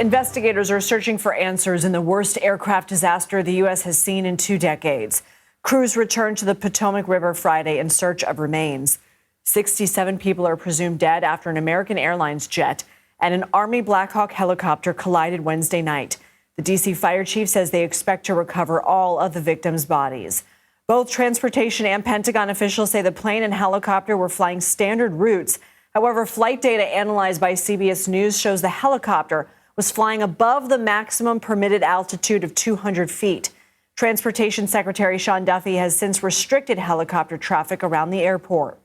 Investigators are searching for answers in the worst aircraft disaster the U.S. has seen in 2 decades. Crews returned to the Potomac River Friday in search of remains. 67 people are presumed dead after an American Airlines jet and an Army Black Hawk helicopter collided Wednesday night. The D.C. fire chief says they expect to recover all of the victims' bodies. Both transportation and Pentagon officials say the plane and helicopter were flying standard routes. However, flight data analyzed by CBS News shows the helicopter was flying above the maximum permitted altitude of 200 feet. Transportation Secretary Sean Duffy has since restricted helicopter traffic around the airport.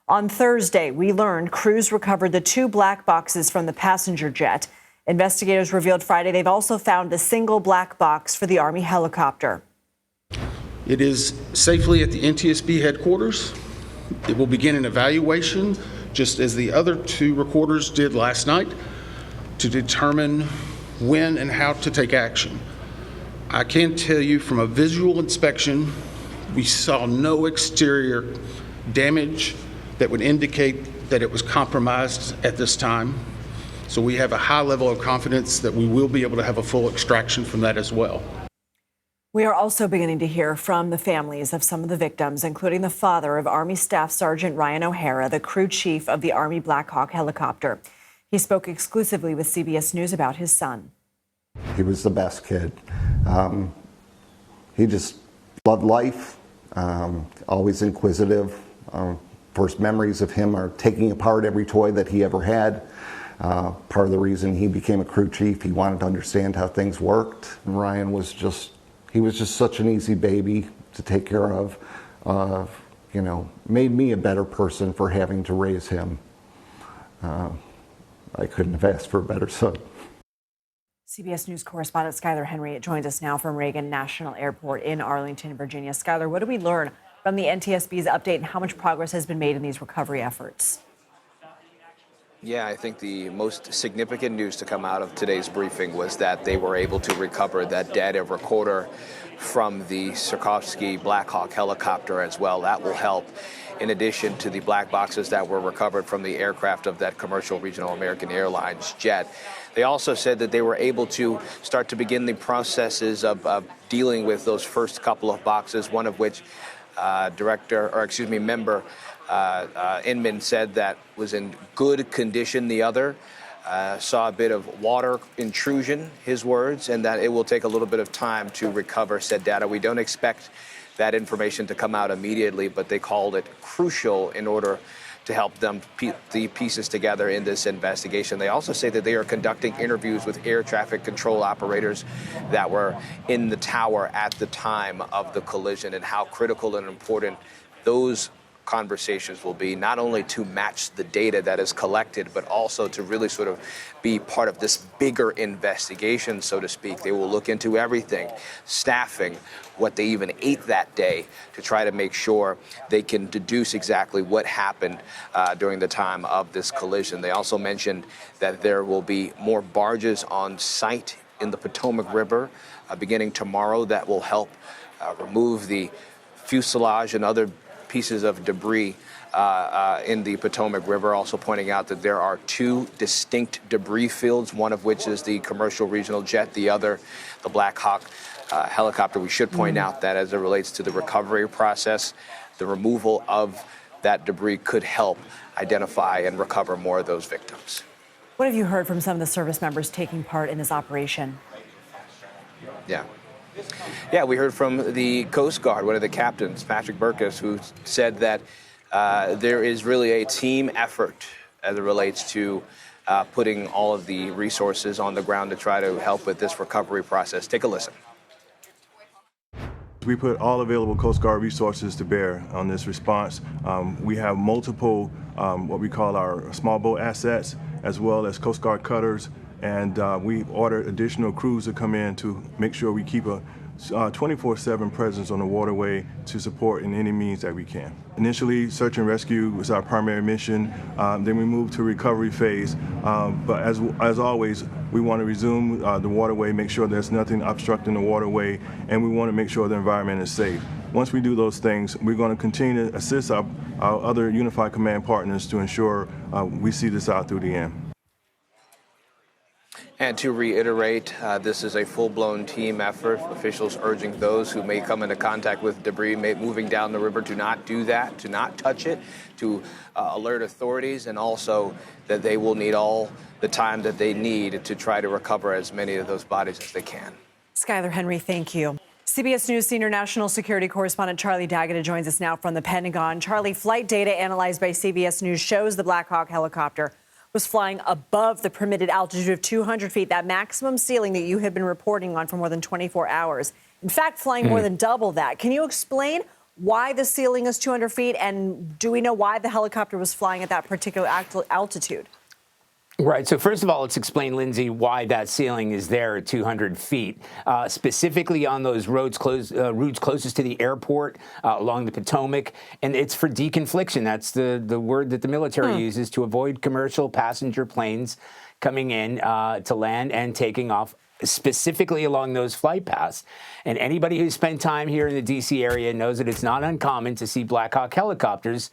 On Thursday, we learned crews recovered the 2 black boxes from the passenger jet. Investigators revealed Friday they've also found the single black box for the Army helicopter. It is safely at the NTSB headquarters. It will begin an evaluation, just as the other 2 recorders did last night, to determine when and how to take action. I can tell you from a visual inspection, we saw no exterior damage that would indicate that it was compromised at this time. So we have a high level of confidence that we will be able to have a full extraction from that as well. We are also beginning to hear from the families of some of the victims, including the father of Army Staff Sergeant Ryan O'Hara, the crew chief of the Army Black Hawk helicopter. He spoke exclusively with CBS News about his son. He was the best kid. He just loved life, always inquisitive. First memories of him are taking apart every toy that he ever had. Part of the reason he became a crew chief, he wanted to understand how things worked. And Ryan was just such an easy baby to take care of. Made me a better person for having to raise him. I couldn't have asked for a better son. CBS News correspondent Skyler Henry joins us now from Reagan National Airport in Arlington, Virginia. Skyler, what did we learn from the NTSB's update and how much progress has been made in these recovery efforts? Yeah, I think the most significant news to come out of today's briefing was that they were able to recover that data recorder from the Sikorsky Black Hawk helicopter as well. That will help in addition to the black boxes that were recovered from the aircraft of that commercial regional American Airlines jet. They also said that they were able to start to begin the processes of dealing with those first couple of boxes, one of which member Inman said that was in good condition. The other saw a bit of water intrusion, his words, and that it will take a little bit of time to recover said data. We don't expect that information to come out immediately, but they called it crucial in order to help them put the pieces together in this investigation. They also say that they are conducting interviews with air traffic control operators that were in the tower at the time of the collision and how critical and important those conversations will be, not only to match the data that is collected, but also to really sort of be part of this bigger investigation, so to speak. They will look into everything, staffing, what they even ate that day, to try to make sure they can deduce exactly what happened during the time of this collision. They also mentioned that there will be more barges on site in the Potomac River beginning tomorrow that will help remove the fuselage and other pieces of debris in the Potomac River, also pointing out that there are 2 distinct debris fields, one of which is the commercial regional jet, the other, the Black Hawk helicopter. We should point out that as it relates to the recovery process, the removal of that debris could help identify and recover more of those victims. What have you heard from some of the service members taking part in this operation? Yeah, we heard from the Coast Guard, one of the captains, Patrick Burkus, who said that there is really a team effort as it relates to putting all of the resources on the ground to try to help with this recovery process. Take a listen. We put all available Coast Guard resources to bear on this response. We have multiple what we call our small boat assets, as well as Coast Guard cutters, and we ordered additional crews to come in to make sure we keep a 24/7 presence on the waterway to support in any means that we can. Initially, search and rescue was our primary mission. Then we moved to recovery phase. But as always, we want to resume the waterway, make sure there's nothing obstructing the waterway, and we want to make sure the environment is safe. Once we do those things, we're going to continue to assist our other Unified Command partners to ensure we see this out through the end. And to reiterate, this is a full-blown team effort. Officials urging those who may come into contact with debris moving down the river to not do that, to not touch it, to alert authorities, and also that they will need all the time that they need to try to recover as many of those bodies as they can. Skyler Henry, thank you. CBS News senior national security correspondent Charlie D'Agata joins us now from the Pentagon. Charlie, flight data analyzed by CBS News shows the Black Hawk helicopter was flying above the permitted altitude of 200 feet, that maximum ceiling that you have been reporting on for more than 24 hours. In fact, flying more than double that. Can you explain why the ceiling is 200 feet, and do we know why the helicopter was flying at that particular altitude? Right. So first of all, let's explain, Lindsay, why that ceiling is there at 200 feet, specifically on those routes closest to the airport along the Potomac. And it's for deconfliction. That's the word that the military uses to avoid commercial passenger planes coming in to land and taking off, specifically along those flight paths. And anybody who's spent time here in the D.C. area knows that it's not uncommon to see Black Hawk helicopters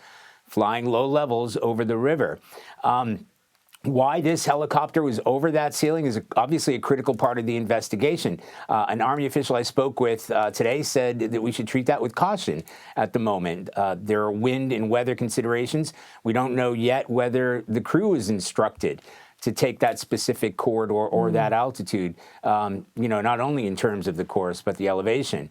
flying low levels over the river. Why this helicopter was over that ceiling is obviously a critical part of the investigation. An Army official I spoke with today said that we should treat that with caution at the moment. There are wind and weather considerations. We don't know yet whether the crew is instructed to take that specific corridor or that altitude, not only in terms of the course, but the elevation.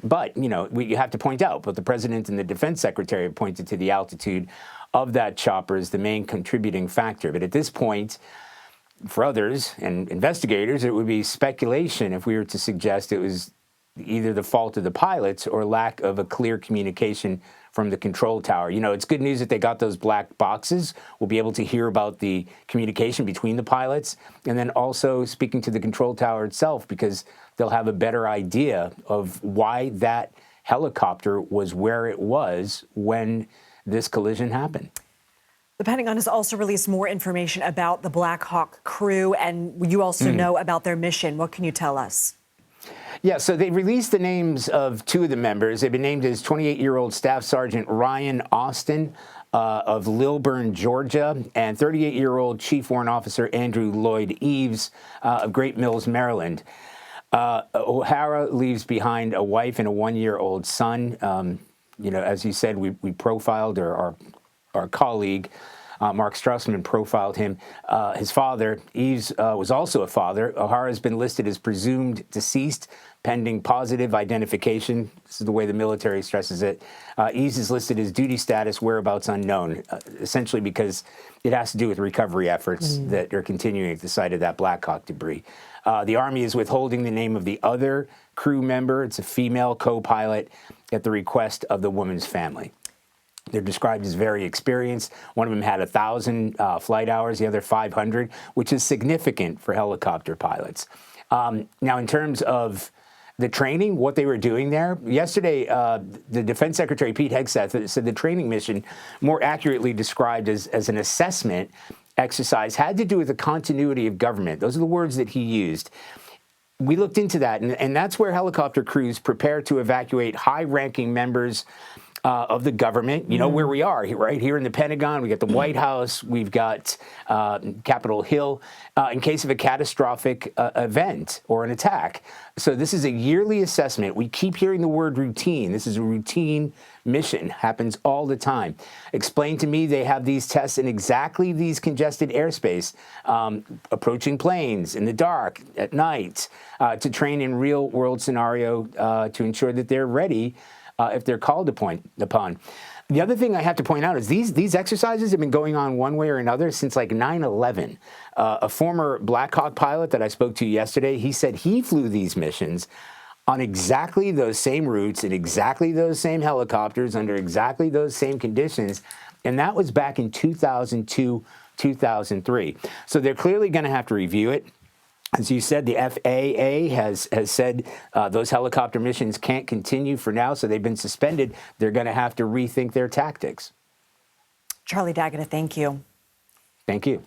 But we have to point out, both the president and the defense secretary have pointed to the altitude of that chopper as the main contributing factor. But at this point, for others and investigators, it would be speculation if we were to suggest it was either the fault of the pilots or lack of a clear communication from the control tower. It's good news that they got those black boxes. We'll be able to hear about the communication between the pilots, and then also speaking to the control tower itself, because they'll have a better idea of why that helicopter was where it was when this collision happened. The Pentagon has also released more information about the Black Hawk crew, and you also know about their mission. What can you tell us? Yeah, so they released the names of two of the members. They've been named as 28-year-old Staff Sergeant Ryan Austin of Lilburn, Georgia, and 38-year-old Chief Warrant Officer Andrew Lloyd Eves of Great Mills, Maryland. O'Hara leaves behind a wife and a one-year-old son. As you said, we profiled, or our colleague, Mark Strassman, profiled him. His father, Eves, was also a father. O'Hara has been listed as presumed deceased, pending positive identification. This is the way the military stresses it. Eves is listed as duty status, whereabouts unknown, essentially because it has to do with recovery efforts that are continuing at the site of that Black Hawk debris. The Army is withholding the name of the other crew member. It's a female co-pilot at the request of the woman's family. They're described as very experienced. One of them had 1,000 flight hours, the other 500, which is significant for helicopter pilots. Now, in terms of the training, what they were doing there, yesterday, the Defense Secretary, Pete Hegseth, said the training mission, more accurately described as an assessment exercise, had to do with the continuity of government. Those are the words that he used. We looked into that, and that's where helicopter crews prepare to evacuate high-ranking members of the government. You know where we are, right here in the Pentagon. We got the White House. We've got Capitol Hill in case of a catastrophic event or an attack. So this is a yearly assessment. We keep hearing the word routine. This is a routine mission. Happens all the time. Explain to me they have these tests in exactly these congested airspace, approaching planes in the dark, at night, to train in real-world scenario to ensure that they're ready if they're called upon. The other thing I have to point out is these exercises have been going on one way or another since like 9/11. A former Black Hawk pilot that I spoke to yesterday, he said he flew these missions on exactly those same routes in exactly those same helicopters under exactly those same conditions, and that was back in 2002, 2003. So they're clearly going to have to review it. As you said, the FAA has said those helicopter missions can't continue for now, so they've been suspended. They're going to have to rethink their tactics. Charlie D'Agata, thank you. Thank you.